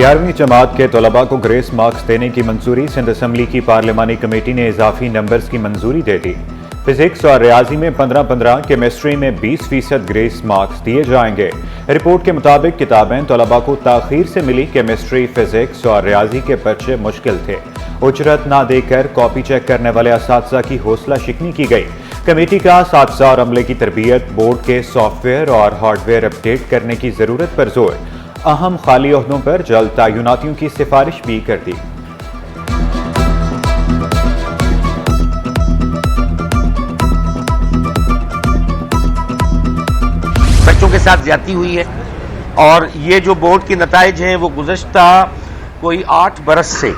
11वीं जमात के तलबा को ग्रेस मार्क्स देने की मंजूरी। सिंध असम्बली की पार्लिमानी कमेटी ने इजाफी नंबर्स की मंजूरी दे दी। फिजिक्स और रियाजी में 15-15, केमिस्ट्री में 20% ग्रेस मार्क्स दिए जाएंगे। रिपोर्ट के मुताबिक किताबें तलबा को ताखीर से मिली। केमिस्ट्री, फिजिक्स और रियाजी के पर्चे मुश्किल थे। उजरत ना देकर कॉपी चेक करने वाले असातिज़ा की हौसला शिकनी की गई। कमेटी का असातिज़ा और अमले की तरबियत, बोर्ड के सॉफ्टवेयर और हार्डवेयर अपडेट करने की जरूरत पर जोर। अहम खाली ओहदों पर जल्द तयनातियों की सिफारिश भी कर दी। बच्चों के साथ ज्यादती हुई है और ये जो बोर्ड के नताइज हैं वो गुज़श्ता कोई 8 बरस से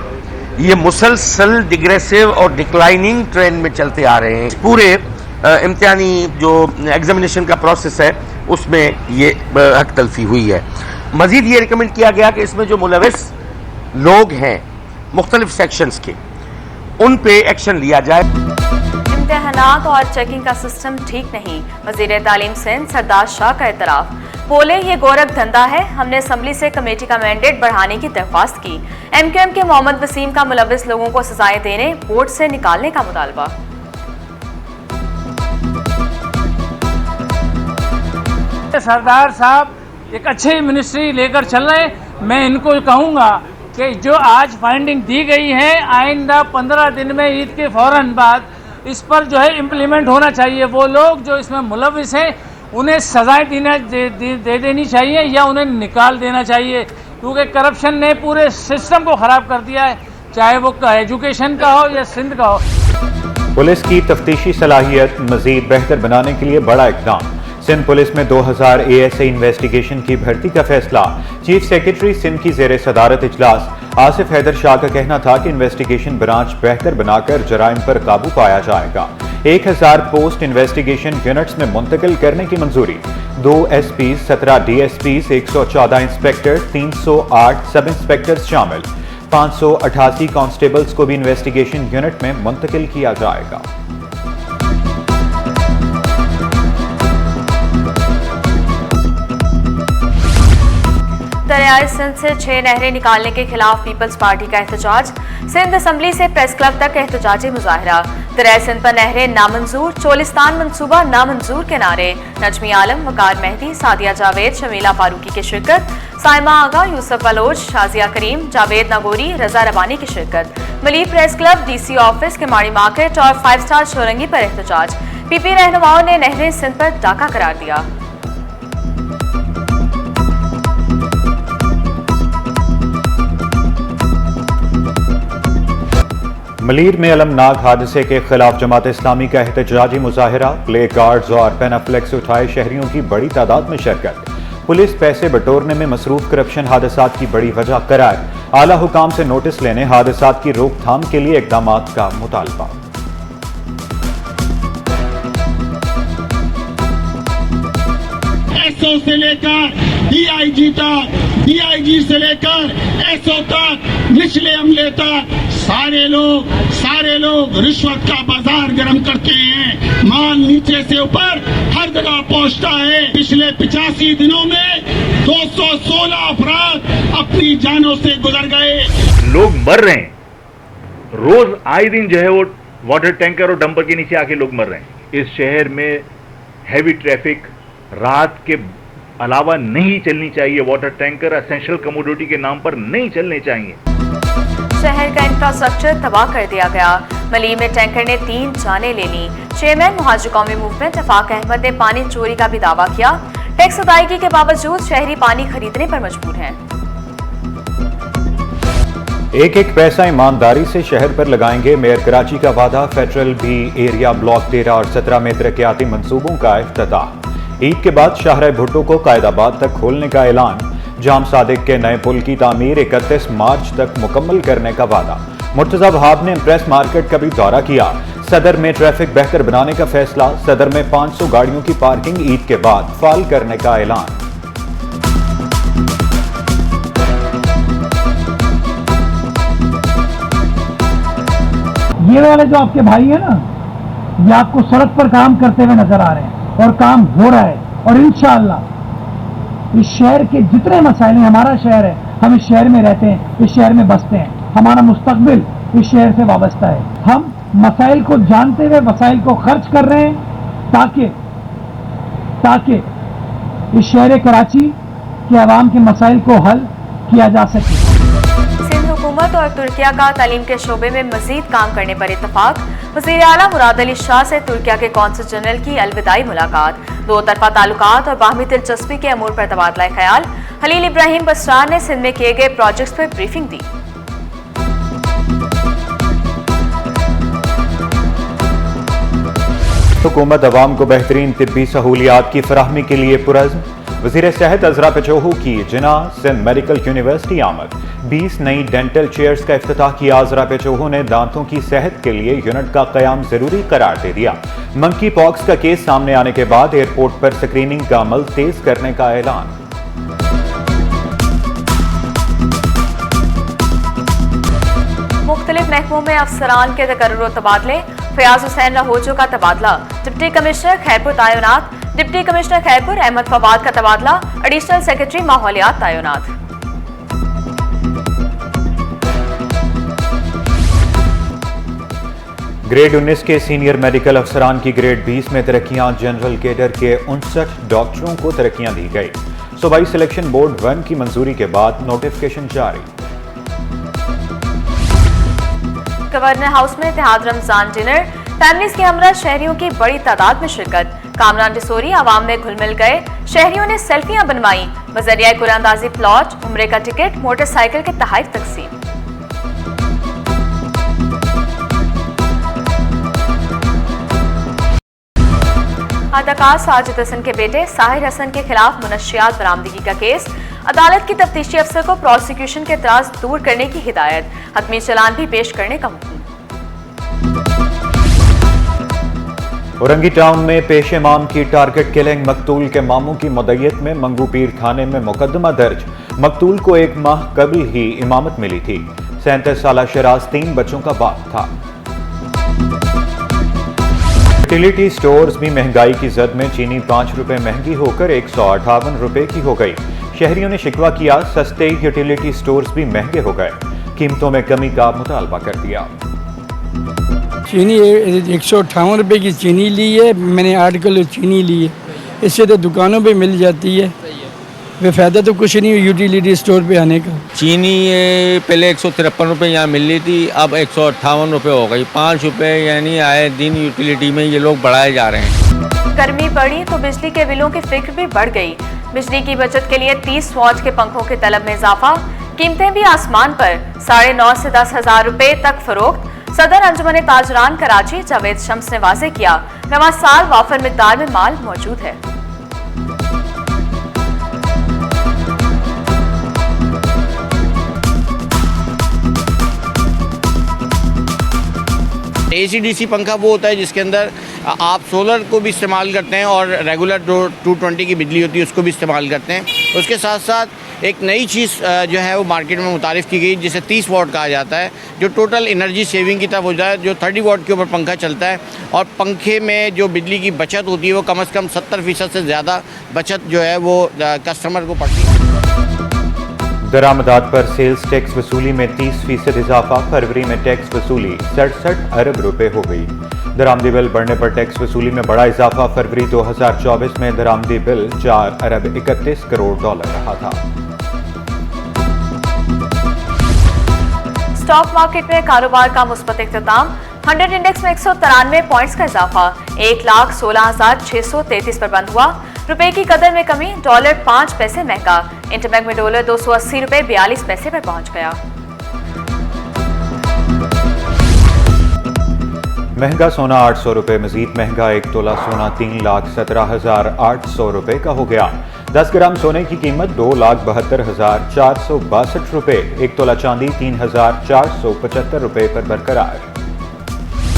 ये मुसलसल डिग्रेसिव और डिक्लाइनिंग ट्रेंड में चलते आ रहे हैं। पूरे इम्तिहानी जो एग्जामिनेशन का प्रोसेस है उसमें ये हक तलफी हुई है। मजीद ये रिकमेंड किया गया कि इसमें जो मुलविस लोग हैं मुख्तलिफ सेक्शंस के, उन पे एक्शन लिया जाए। इम्तिहानात और चेकिंग का सिस्टम ठीक नहीं, वज़ीर तालीम सिंध सरदार शाह का एतराफ़। बोले ये गोरख धंधा है। हमने असम्बली से कमेटी का मैंडेट बढ़ाने की दरख्वास्त की। MQM के मोहम्मद वसीम का मुलविस लोगों को सजाएं देने, बोर्ड से निकालने का मुतालबा। सरदार साहब एक अच्छी मिनिस्ट्री लेकर चल रहे हैं। मैं इनको कहूँगा कि जो आज फाइंडिंग दी गई है आइंदा 15 दिन में ईद के फौरन बाद इस पर जो है इम्प्लीमेंट होना चाहिए। वो लोग जो इसमें मुलविस हैं उन्हें सजाएं दे देनी चाहिए या उन्हें निकाल देना चाहिए, क्योंकि करप्शन ने पूरे सिस्टम को ख़राब कर दिया है, चाहे वो एजुकेशन का हो या सिंध का हो। पुलिस की तफ्तीशी सलाहियत मजीद बेहतर बनाने के लिए बड़ा इक़दाम। सिंध पुलिस में 2000 ASA इन्वेस्टिगेशन की भर्ती का फैसला। चीफ सेक्रेटरी सिंध की ज़ेर सदारत इजलास। आसिफ हैदर शाह का कहना था कि इन्वेस्टिगेशन ब्रांच बेहतर बनाकर जराइम पर काबू पाया जाएगा। 1000 पोस्ट इन्वेस्टिगेशन यूनिट्स में मुंतकिल करने की मंजूरी। 2 SPs, 17 DSPs, 114 इंस्पेक्टर, 308 सब इंस्पेक्टर्स शामिल। 588 कांस्टेबल्स को भी इन्वेस्टिगेशन यूनिट में मुंतकिल किया जाएगा। दरियाई सिंध से 6 नहरें निकालने के खिलाफ पीपल्स पार्टी का एहतजाज। सिंध असम्बली से प्रेस क्लब तक एहतजाजी मुजाहरा। दरियाई सिंध पर नहरें नामंजूर, चोलिस्तान मंसूबा नामंजूर के नारे। नजमी आलम, वकार मेहदी, सादिया जावेद, शमीला फारूकी की शिरकत। साइमा आगा, यूसुफ बलोच, शाजिया करीम, जावेद नागोरी, रजा रबानी की शिरकत। Malik press club, DC office, Keamari market और 5 स्टार चौरंगी पर एहतजाज। PP रहनुमाओं ने नहरें सिंध पर डाका करार दिया। मलीर में अलमनाक हादसे के खिलाफ जमात इस्लामी का एहतजाजी मुजाहरा। प्ले कार्ड्स और पेनाफ्लेक्स उठाए शहरियों की बड़ी तादाद में शिरकत। पुलिस पैसे बटोरने में मसरूफ करप्शन हादसात की बड़ी वजह करार। आला हुकाम से नोटिस लेने, हादसात की रोकथाम के लिए इकदामात का मुतालबा। SO से लेकर DIG तक, DIG से लेकर SO तक, निचले अमले तक सारे लोग रिश्वत का बाजार गर्म करते हैं। माल नीचे से ऊपर हर जगह पहुंचता है। पिछले 85 दिनों में 216 अफराद अपनी जानों से गुजर गए। लोग मर रहे हैं, रोज आए दिन जो है वो वाटर टैंकर और डंपर के नीचे आके लोग मर रहे हैं। इस शहर में हैवी ट्रैफिक रात के अलावा नहीं चलनी चाहिए। वाटर टैंकर एसेंशियल कमोडिटी के नाम पर नहीं चलने चाहिए। शहर का इंफ्रास्ट्रक्चर तबाह कर दिया गया। मली में टैंकर ने 3 जानें ले ली। चेयरमैन मुहाजिर कौमी मूवमेंट इफाक अहमद ने पानी चोरी का भी दावा किया। टैक्स अदायगी के बावजूद शहरी पानी खरीदने पर मजबूर हैं। एक पैसा ईमानदारी से शहर पर लगाएंगे, मेयर कराची का वादा। फेडरल भी एरिया ब्लॉक 13 और 17 में तरक्याती मंसूबों का इफ्तिताह। ईद के बाद शाहराह भुट्टो को कायदाबाद तक खोलने का ऐलान। जाम सादिक के नए पुल की तामीर 31 मार्च तक मुकम्मल करने का वादा। मुर्तजा वहाब ने प्रेस मार्केट का भी दौरा किया। सदर में ट्रैफिक बेहतर बनाने का फैसला। सदर में 500 गाड़ियों की पार्किंग ईद के बाद फाल करने का ऐलान। ये वाले जो आपके भाई है ना, ये आपको सड़क पर काम करते हुए नजर आ रहे हैं और काम हो रहा है। और इंशाअल्लाह इस शहर के जितने मसाइल हैं, हमारा शहर है, हम इस शहर में रहते हैं, इस शहर में बसते हैं, हमारा मुस्तकबिल इस शहर से वाबस्ता है। हम मसाइल को जानते हुए मसाइल को खर्च कर रहे हैं ताकि इस शहर कराची के अवाम के मसाइल को हल किया जा सके। सिंध हुकूमत और तुर्किया का तालीम के शोबे में मजीद काम करने पर इत्तफाक। वज़ीर आला मुराद अली शाह से तुर्किया के कौंसल जनरल की अलविदाई मुलाकात। दो तरफा ताल्लुकात और बाहमी दिलचस्पी के अमूर पर तबादला ख्याल। खलील इब्राहिम बसरार ने सिंध में किए गए प्रोजेक्ट्स पर ब्रीफिंग दी। हुकूमत अवाम को बेहतरीन तिब्बी सहूलियात की फराहमी के लिए पुरज़्म। वज़ीर सेहत अज़रा पेचोहू की जिना सिंध मेडिकल यूनिवर्सिटी आमद। 20 नई डेंटल चेयर्स का इफ्तिताह किया। अज़रा पेचोहू ने दांतों की सेहत के लिए यूनिट का क़याम ज़रूरी करार दे दिया। मंकी पॉक्स का केस सामने आने के बाद एयरपोर्ट पर स्क्रीनिंग का अमल तेज करने का ऐलान। मुख्तलिफ महकमों में अफसरान के तकर्रुर तबादले। फयाज हुसैन रहोजो का तबादला। डिप्टी कमिश्नर खैरपुर तैनात। डिप्टी कमिश्नर खैरपुर अहमद फवाद का तबादला। एडिशनल सेक्रेटरी माहौलियात तैनात। ग्रेड 19 के सीनियर मेडिकल अफसरान की ग्रेड 20 में तरक्कियां। जनरल केडर के 59 डॉक्टरों को तरक्कियां दी गई। सूबाई सिलेक्शन बोर्ड 1 की मंजूरी के बाद नोटिफिकेशन जारी। गवर्नर हाउस में इत्तेहाद रमजान डिनर। फैमिलीज के हमरा शहरियों की बड़ी तादाद में शिरकत। कामरान डिसोरी आवाम में घुल मिल गए। शहरियों ने सेल्फियां बनवाई। बजरिया कुरानंदाजी प्लॉट, उम्रे का टिकट, मोटरसाइकिल के तहफ़ तकसीम। अदाकार साजिद हसन के बेटे साहिर हसन के खिलाफ मुनशियात बरामदगी का केस। अदालत की तफ्तीशी अफसर को प्रोसिक्यूशन के एतराज दूर करने की हिदायत। हतमी चालान भी पेश करने का हुक्म। औरंगी टाउन में पेश इमाम की टारगेट किलिंग। मकतूल के मामू की मुद्दत में मंगू पीर थाने में मुकदमा दर्ज। मकतूल को 1 माह कबल ही इमामत मिली थी। 37 साल शराज 3 बच्चों का बाप था। यूटिलिटी स्टोर्स भी महंगाई की जद में चीनी 5 रुपए महंगी होकर 158 रुपए की हो गई। शहरियों ने शिकवा किया, सस्ते यूटिलिटी स्टोर्स भी महंगे हो गए। कीमतों में कमी का मुतालबा कर दिया। चीनी 158 रुपए की चीनी ली है मैंने, 8 किलो चीनी ली है। इससे तो दुकानों पे मिल जाती है, बेफायदा तो कुछ नहीं यूटिलिटी स्टोर पे आने का। चीनी पहले 153 रुपये यहाँ मिल रही थी, अब 158 रुपये हो गई। 5 रुपये यानी आए दिन यूटिलिटी में ये लोग बढ़ाए जा रहे हैं। गर्मी बढ़ी तो बिजली के बिलों की फिक्र भी बढ़ गई। बिजली की बचत के लिए 30 वॉट के पंखों के तलब में इजाफा। कीमतें भी आसमान पर। 9,500 से 10,000 रुपए तक फरोख्त। सदर अंजुमन ताजरान कराची जावेद शम्स ने वाजे किया, नवा साल वाफर मिकदार में माल मौजूद है। AC/DC पंखा वो होता है जिसके अंदर आप सोलर को भी इस्तेमाल करते हैं और रेगुलर 220 की बिजली होती है उसको भी इस्तेमाल करते हैं। उसके साथ साथ एक नई चीज़ जो है वो मार्केट में मुतारिफ़ की गई जिसे 30 वॉट कहा जाता है, जो टोटल एनर्जी सेविंग की तरफ हो जाए, जो 30 वॉट के ऊपर पंखा चलता है और पंखे में जो बिजली की बचत होती है वो कम से कम 70% से ज़्यादा बचत जो है वो कस्टमर को पड़ती है। दरामदात पर सेल्स टैक्स वसूली में 30% इजाफा। फरवरी में टैक्स वसूली 67 अरब रुपए हो गई। दरामदी बिल बढ़ने पर टैक्स वसूली में बड़ा इजाफा। फरवरी 2024 में दरामदी बिल 4 अरब 31 करोड़ डॉलर रहा था। स्टॉक मार्केट में कारोबार का मुस्बत इख्तिताम। 100 इंडेक्स में 193 पॉइंट्स का इजाफा। 1,16,633 पर बंद हुआ। रुपए की कदर में कमी। डॉलर 5 पैसे महंगा। इंटरबैंक में डॉलर 280 रुपए 42 पैसे पर पहुंच गया। महंगा सोना 800 रुपए मजीद महंगा। 1 तोला सोना 3,17,800 रुपए का हो गया। 10 ग्राम सोने की कीमत 2,72,462 रुपए। 1 तोला चांदी 3,475 रुपए पर बरकरार।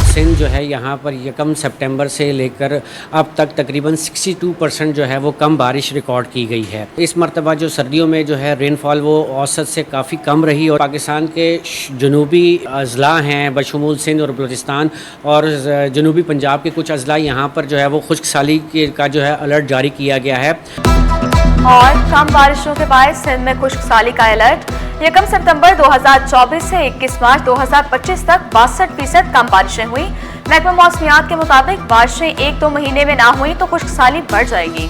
सिंध जो है यहाँ पर 1 सितंबर से लेकर अब तक तकरीबन 62% जो है वो कम बारिश रिकॉर्ड की गई है। इस मरतबा जो सर्दियों में जो है रेनफॉल वो औसत से काफ़ी कम रही और पाकिस्तान के जनूबी अजला हैं बशमूल सिंध और बलूचिस्तान और जनूबी पंजाब के कुछ अजला यहाँ पर जो है वो खुश्क साली का जो है अलर्ट जारी किया गया है। और कम बारिशों के बाद सिंध में खुश्कसाली का अलर्ट। 1 सितंबर 2024 से 21 मार्च 2025 तक 62% कम बारिशें हुई। महकमा मौसमियात के मुताबिक बारिशें 1-2 महीने में ना हुई तो खुश्कसाली बढ़ जाएगी।